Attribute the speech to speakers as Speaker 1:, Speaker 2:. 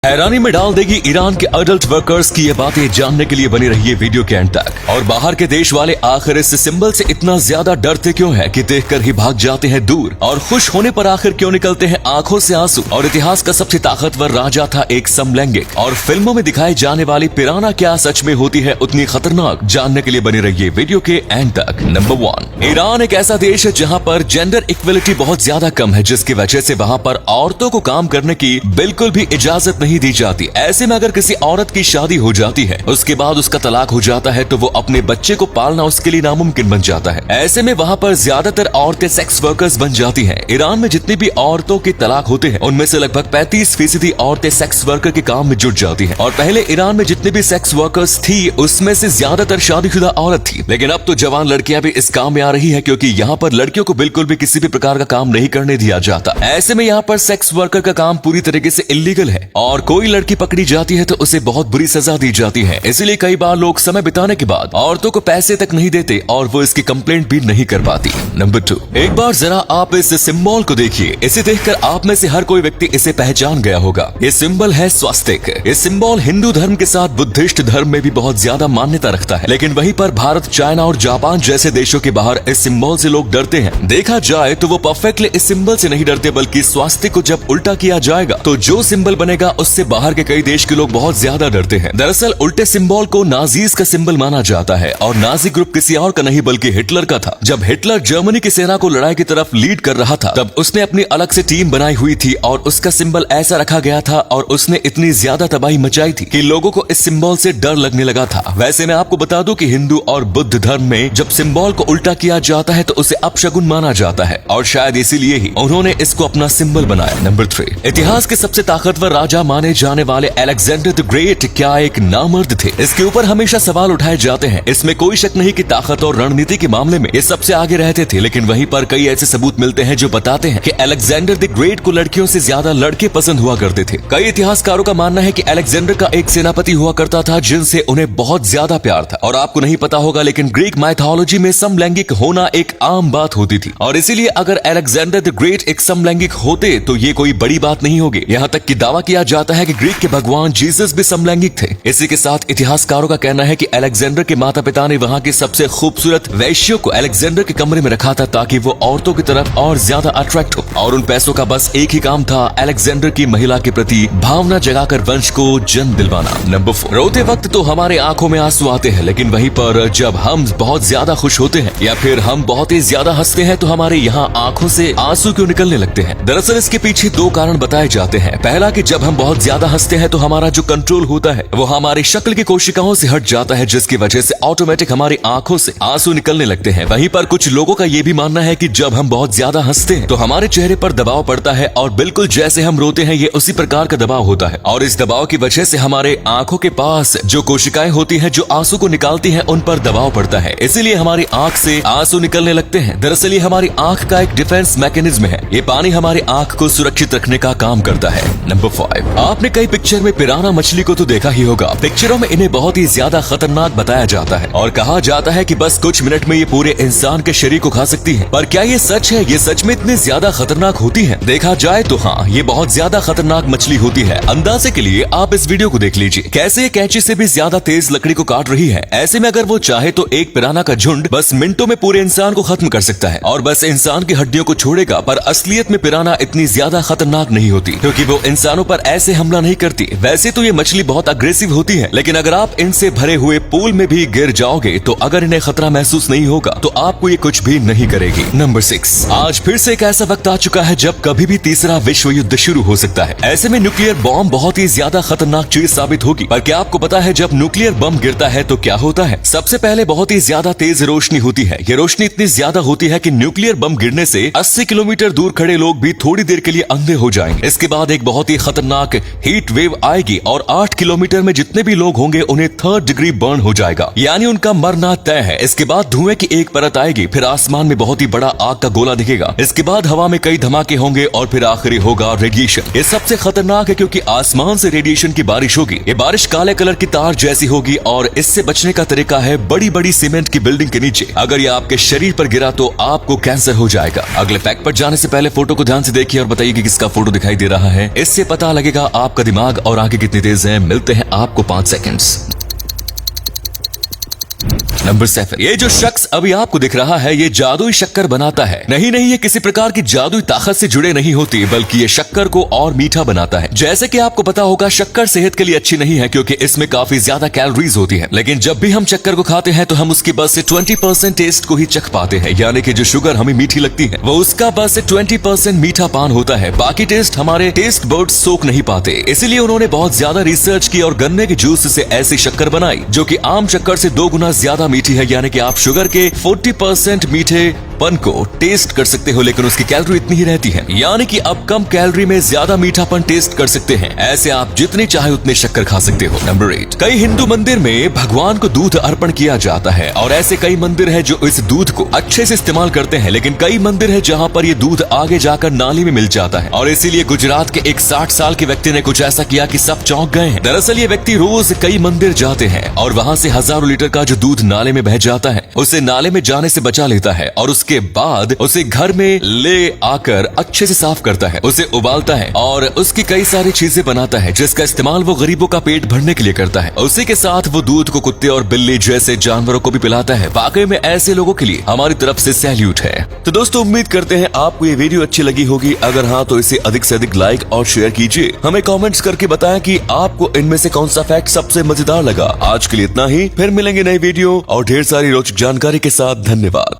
Speaker 1: हैरानी में डाल देगी ईरान के अडल्ट वर्कर्स की ये बातें जानने के लिए बनी रहिए वीडियो के एंड तक। और बाहर के देश वाले आखिर इस सिंबल से इतना ज्यादा डरते क्यों है कि देखकर ही भाग जाते हैं दूर, और खुश होने पर आखिर क्यों निकलते हैं आंखों से आंसू। और इतिहास का सबसे ताकतवर राजा था एक समलैंगिक, और फिल्मों में दिखाई जाने वाली पिराना क्या सच में होती है उतनी खतरनाक, जानने के लिए बनी रहिए वीडियो के एंड तक। नंबर 1, ईरान एक ऐसा देश है जहाँ पर जेंडर इक्वलिटी बहुत ज्यादा कम है, जिसकी वजह से वहाँ पर औरतों को काम करने की बिल्कुल भी इजाजत नहीं दी जाती। ऐसे में अगर किसी औरत की शादी हो जाती है, उसके बाद उसका तलाक हो जाता है, तो वो अपने बच्चे को पालना उसके लिए नामुमकिन बन जाता है। ऐसे में वहाँ पर ज्यादातर औरतें सेक्स वर्कर्स बन जाती हैं। ईरान में जितनी भी औरतों के तलाक होते हैं, उनमें से लगभग 35% औरतें सेक्स वर्कर के काम में जुट जाती हैं। और पहले ईरान में जितने भी सेक्स वर्कर्स थी, उसमें से ज्यादातर शादीशुदा औरत थी। लेकिन अब तो जवान लड़कियां भी इस काम में आ रही है, क्योंकि यहाँ पर लड़कियों को बिल्कुल भी किसी भी प्रकार का काम नहीं करने दिया जाता। ऐसे में यहाँ पर सेक्स वर्कर का काम पूरी तरीके से इलीगल है, और कोई लड़की पकड़ी जाती है तो उसे बहुत बुरी सजा दी जाती है। इसलिए कई बार लोग समय बिताने के बाद औरतों को पैसे तक नहीं देते, और वो इसकी कंप्लेंट भी नहीं कर पाती। नंबर 2, एक बार जरा आप इस सिंबल को देखिए। इसे देखकर आप में से हर कोई व्यक्ति इसे पहचान गया होगा। ये सिंबल है स्वास्तिक। ये सिंबल हिंदू धर्म के साथ बुद्धिस्ट धर्म में भी बहुत ज्यादा मान्यता रखता है, लेकिन वहीं पर भारत, चाइना और जापान जैसे देशों के बाहर इस सिंबल से लोग डरते हैं। देखा जाए तो वो परफेक्टली इस सिंबल से नहीं डरते, बल्कि स्वास्तिक को जब उल्टा किया जाएगा तो जो सिंबल बनेगा उससे बाहर के कई देश के लोग बहुत ज्यादा डरते हैं। दरअसल उल्टे सिंबल को नाजीज का सिंबल माना जाता है, और नाजी ग्रुप किसी और का नहीं बल्कि हिटलर का था। जब हिटलर जर्मनी की सेना को लड़ाई की तरफ लीड कर रहा था, तब उसने अपनी अलग से टीम बनाई हुई थी, और उसका सिंबल ऐसा रखा गया था, और उसने इतनी ज्यादा तबाही मचाई थी कि लोगों को इस सिंबल से डर लगने लगा था। वैसे मैं आपको बता दूं कि हिंदू और बुद्ध धर्म में जब सिंबल को उल्टा किया जाता है तो उसे अपशगुन माना जाता है, और शायद इसीलिए ही उन्होंने इसको अपना सिंबल बनाया। नंबर 3, इतिहास के सबसे ताकतवर राजा माने जाने वाले अलेक्जेंडर द ग्रेट क्या एक नामर्द थे? इसके ऊपर हमेशा सवाल उठाए जाते हैं। इसमें कोई शक नहीं कि ताकत और रणनीति के मामले में ये सबसे आगे रहते थे, लेकिन वहीं पर कई ऐसे सबूत मिलते हैं जो बताते हैं कि अलेक्जेंडर द ग्रेट को लड़कियों से ज्यादा लड़के पसंद हुआ करते थे। कई इतिहासकारों का मानना है कि अलेक्जेंडर का एक सेनापति हुआ करता था जिनसे उन्हें बहुत ज्यादा प्यार था। और आपको नहीं पता होगा, लेकिन ग्रीक माइथोलॉजी में समलैंगिक होना एक आम बात होती थी, और इसीलिए अगर अलेक्जेंडर द ग्रेट एक समलैंगिक होते तो ये कोई बड़ी बात नहीं होगी। यहाँ तक कि दावा किया जाता है कि ग्रीक के भगवान जीसस भी समलैंगिक थे। इसी के साथ इतिहासकारों का कहना है कि अलेक्जेंडर के माता पिता ने वहाँ की सबसे खूबसूरत वैश्यों को अलेक्जेंडर के कमरे में रखा था, ताकि वो औरतों की तरफ और ज्यादा अट्रैक्ट हो, और उन पैसों का बस एक ही काम था, अलेक्जेंडर की महिला के प्रति भावना जगाकर वंश को जन्म दिलवाना। नंबर 4, रोते वक्त तो हमारे आंखों में आंसू आते हैं, लेकिन वहीं पर जब हम बहुत ज्यादा खुश होते हैं या फिर हम बहुत ही ज्यादा हंसते हैं तो हमारे यहाँ आंखों से आंसू क्यों निकलने लगते हैं? दरअसल इसके पीछे 2 कारण बताए जाते हैं। पहला कि जब हम बहुत ज्यादा हंसते हैं तो हमारा जो कंट्रोल होता है वो हमारी शक्ल की कोशिकाओं से हट जाता है, जिसकी वजह से ऑटोमेटिक हमारी आंखों से आंसू निकलने लगते हैं। वहीं पर कुछ लोगों का ये भी मानना है कि जब हम बहुत ज्यादा हंसते हैं तो हमारे चेहरे पर दबाव पड़ता है, और बिल्कुल जैसे हम रोते हैं ये उसी प्रकार का दबाव होता है, और इस दबाव की वजह से हमारे आंखों के पास जो कोशिकाएं होती हैं जो आंसू को निकालती हैं, उन पर दबाव पड़ता है, इसीलिए हमारी आंख से आंसू निकलने लगते हैं। दरअसल ये हमारी आंख का एक डिफेंस मैकेनिज्म है। ये पानी हमारी आंख को सुरक्षित रखने का काम करता है। नंबर 5, आपने कई पिक्चर में पिराना मछली को तो देखा ही होगा। पिक्चरों में इन्हें बहुत ही ज्यादा खतरनाक बताया जाता है, और कहा जाता है कि बस कुछ मिनट में ये पूरे इंसान के शरीर को खा सकती है। पर क्या ये सच है? ये सच में इतनी ज्यादा खतरनाक होती है? देखा जाए तो हाँ, ये बहुत ज्यादा खतरनाक मछली होती है। अंदाजे के लिए आप इस वीडियो को देख लीजिए, कैसे ये कैंची से भी ज्यादा तेज लकड़ी को काट रही है। ऐसे में अगर वो चाहे तो एक पिराना का झुंड बस मिनटों में पूरे इंसान को खत्म कर सकता है, और बस इंसान की हड्डियों को छोड़ेगा। पर असलियत में पिराना इतनी ज्यादा खतरनाक नहीं होती, क्योंकि वो इंसानों पर ऐसे हमला नहीं करती। वैसे तो ये मछली बहुत अग्रेसिव होती है, लेकिन अगर आप इनसे भरे हुए पूल में भी गिर जाओगे तो अगर इन्हें खतरा महसूस नहीं होगा तो आपको ये कुछ भी नहीं करेगी। नंबर 6, आज फिर से एक ऐसा वक्त आ चुका है जब कभी भी तीसरा विश्व युद्ध शुरू हो सकता है। ऐसे में न्यूक्लियर बॉम्ब बहुत ही ज्यादा खतरनाक चीज साबित होगी। पर क्या आपको पता है जब न्यूक्लियर बम गिरता है तो क्या होता है? सबसे पहले बहुत ही ज्यादा तेज रोशनी होती है। ये रोशनी इतनी ज्यादा होती है कि न्यूक्लियर बम गिरने से 80 किलोमीटर दूर खड़े लोग भी थोड़ी देर के लिए अंधे हो जाएंगे। इसके बाद एक बहुत ही खतरनाक हीट वेव आएगी, और 8 किलोमीटर में जितने भी लोग होंगे उन्हें 3rd डिग्री बर्न हो जाएगा, यानी उनका मरना तय है। इसके बाद धुएं की एक परत आएगी, फिर आसमान में बहुत ही बड़ा आग का गोला दिखेगा। इसके बाद हवा में कई धमाके होंगे, और फिर आखिरी होगा रेडिएशन। ये सबसे खतरनाक है क्योंकि आसमान से रेडिएशन की बारिश होगी। ये बारिश काले कलर की तार जैसी होगी, और इससे बचने का तरीका है बड़ी बड़ी सीमेंट की बिल्डिंग के नीचे। अगर ये आपके शरीर पर गिरा तो आपको कैंसर हो जाएगा। अगले फैक्ट पर जाने से पहले फोटो को ध्यान से देखिए और बताइए कि किसका फोटो दिखाई दे रहा है। इससे पता लगेगा आपका दिमाग और आंखें कितनी तेज हैं, मिलते हैं आपको 5 सेकंड्स। नंबर 7, ये जो शख्स अभी आपको दिख रहा है ये जादुई शक्कर बनाता है। नहीं, ये किसी प्रकार की जादुई ताकत से जुड़े नहीं होती, बल्कि ये शक्कर को और मीठा बनाता है। जैसे कि आपको पता होगा शक्कर सेहत के लिए अच्छी नहीं है क्योंकि इसमें काफी ज्यादा कैलोरीज होती है। लेकिन जब भी हम शक्कर को खाते हैं तो हम उसकी बस से 20% टेस्ट को ही चख पाते हैं, यानी कि जो शुगर हमें मीठी लगती है वो उसका बस से 20% मीठा पान होता है। बाकी टेस्ट हमारे टेस्ट बर्ड्स सोख नहीं पाते। इसीलिए उन्होंने बहुत ज्यादा रिसर्च की और गन्ने के जूस से ऐसी शक्कर बनाई जो कि आम शक्कर से 2 गुना ज्यादा मीठी है, यानी कि आप शुगर के 40% मीठे पन को टेस्ट कर सकते हो, लेकिन उसकी कैलोरी इतनी ही रहती है, यानी कि आप कम कैलोरी में ज्यादा मीठापन टेस्ट कर सकते हैं। ऐसे आप जितनी चाहे उतने शक्कर खा सकते हो। नंबर 8, कई हिंदू मंदिर में भगवान को दूध अर्पण किया जाता है और ऐसे कई मंदिर है जो इस दूध को अच्छे से इस्तेमाल करते हैं, लेकिन कई मंदिर है जहाँ पर ये दूध आगे जाकर नाली में मिल जाता है। और इसीलिए गुजरात के एक 60 साल के व्यक्ति ने कुछ ऐसा किया कि सब चौंक गए हैं। दरअसल ये व्यक्ति रोज कई मंदिर जाते हैं और वहाँ से हजारों लीटर का जो दूध नाले में बह जाता है उसे नाले में जाने से बचा लेता है और उसके बाद उसे घर में ले आकर अच्छे से साफ करता है, उसे उबालता है और उसकी कई सारी चीजें बनाता है जिसका इस्तेमाल वो गरीबों का पेट भरने के लिए करता है। उसी के साथ वो दूध को कुत्ते और बिल्ली जैसे जानवरों को भी पिलाता है। वाकई में ऐसे लोगों के लिए हमारी तरफ से सैल्यूट है। तो दोस्तों उम्मीद करते हैं आपको ये वीडियो अच्छी लगी होगी। अगर हाँ तो इसे अधिक से अधिक लाइक और शेयर कीजिए। हमें कमेंट्स करके बताएं कि आपको इनमें से कौन सा फैक्ट सबसे मजेदार लगा। आज के लिए इतना ही, फिर मिलेंगे नई वीडियो और ढेर सारी रोचक जानकारी के साथ। धन्यवाद।